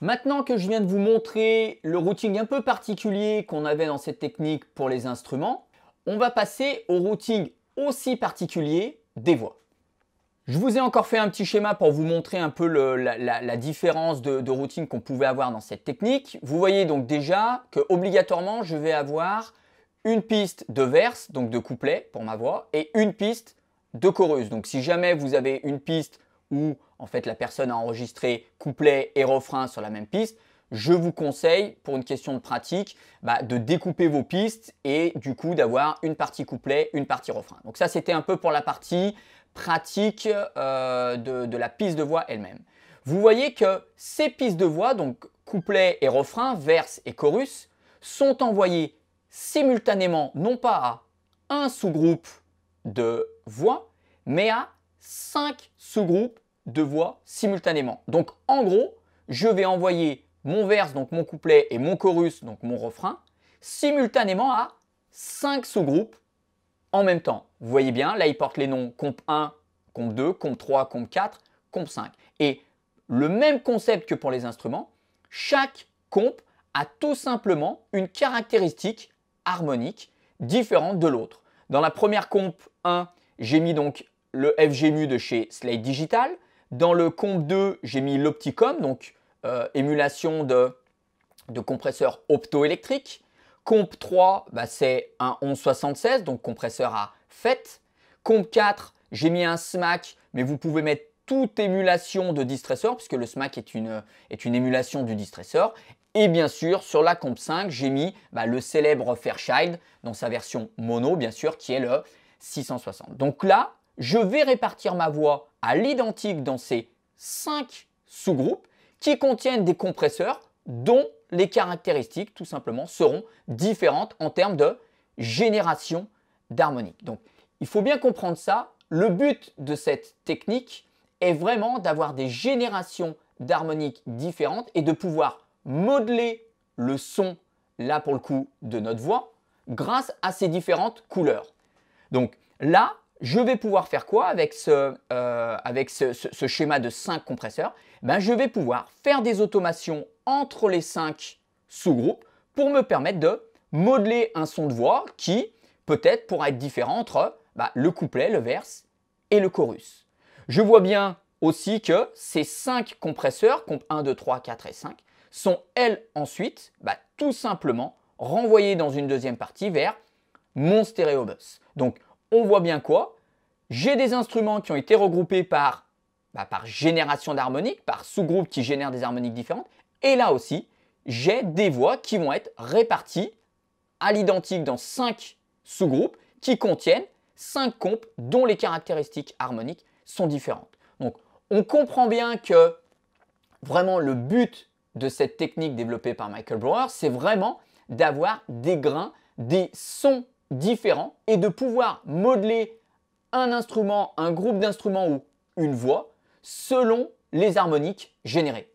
Maintenant que je viens de vous montrer le routing un peu particulier qu'on avait dans cette technique pour les instruments, on va passer au routing aussi particulier des voix. Je vous ai encore fait un petit schéma pour vous montrer un peu la différence de routing qu'on pouvait avoir dans cette technique. Vous voyez donc déjà que obligatoirement je vais avoir une piste de verse, donc de couplet pour ma voix, et une piste de chorus. Donc si jamais vous avez une piste où en fait la personne a enregistré couplet et refrain sur la même piste, je vous conseille, pour une question de pratique, de découper vos pistes et du coup d'avoir une partie couplet, une partie refrain. Donc ça, c'était un peu pour la partie pratique de la piste de voix elle-même. Vous voyez que ces pistes de voix, donc couplet et refrain, verse et chorus, sont envoyées simultanément, non pas à un sous-groupe de voix, mais à 5 sous-groupes de voix simultanément. Donc en gros, je vais envoyer mon verse, donc mon couplet, et mon chorus, donc mon refrain, simultanément à 5 sous-groupes en même temps. Vous voyez bien, là, ils portent les noms comp 1, comp 2, comp 3, comp 4, comp 5. Et le même concept que pour les instruments, chaque comp a tout simplement une caractéristique harmonique différente de l'autre. Dans la première comp 1, j'ai mis donc le FGMU de chez Slate Digital. Dans le comp 2, j'ai mis l'Opticom, donc émulation de compresseur optoélectrique. Comp 3, c'est un 1176, donc compresseur à FET. Comp 4, j'ai mis un SMAC, mais vous pouvez mettre toute émulation de distresseur, puisque le SMAC est une émulation du distresseur. Et bien sûr, sur la comp 5, j'ai mis le célèbre Fairchild, dans sa version mono, bien sûr, qui est le 660. Donc là, je vais répartir ma voix à l'identique dans ces 5 sous-groupes qui contiennent des compresseurs dont les caractéristiques, tout simplement, seront différentes en termes de génération d'harmonique. Donc, il faut bien comprendre ça. Le but de cette technique est vraiment d'avoir des générations d'harmoniques différentes et de pouvoir modeler le son, là pour le coup, de notre voix grâce à ces différentes couleurs. Donc là, je vais pouvoir faire quoi avec ce schéma de 5 compresseurs? Je vais pouvoir faire des automations entre les 5 sous-groupes pour me permettre de modeler un son de voix qui peut-être pourra être différent entre le couplet, le verse et le chorus. Je vois bien aussi que ces 5 compresseurs, comp 1, 2, 3, 4 et 5, sont elles ensuite tout simplement renvoyées dans une deuxième partie vers mon stéréobus. Donc on voit bien quoi? J'ai des instruments qui ont été regroupés par génération d'harmoniques, par sous-groupes qui génèrent des harmoniques différentes. Et là aussi, j'ai des voix qui vont être réparties à l'identique dans 5 sous-groupes qui contiennent 5 compes dont les caractéristiques harmoniques sont différentes. Donc on comprend bien que vraiment le but de cette technique développée par Michael Brauer, c'est vraiment d'avoir des grains, des sons différents et de pouvoir modeler un instrument, un groupe d'instruments ou une voix selon les harmoniques générées.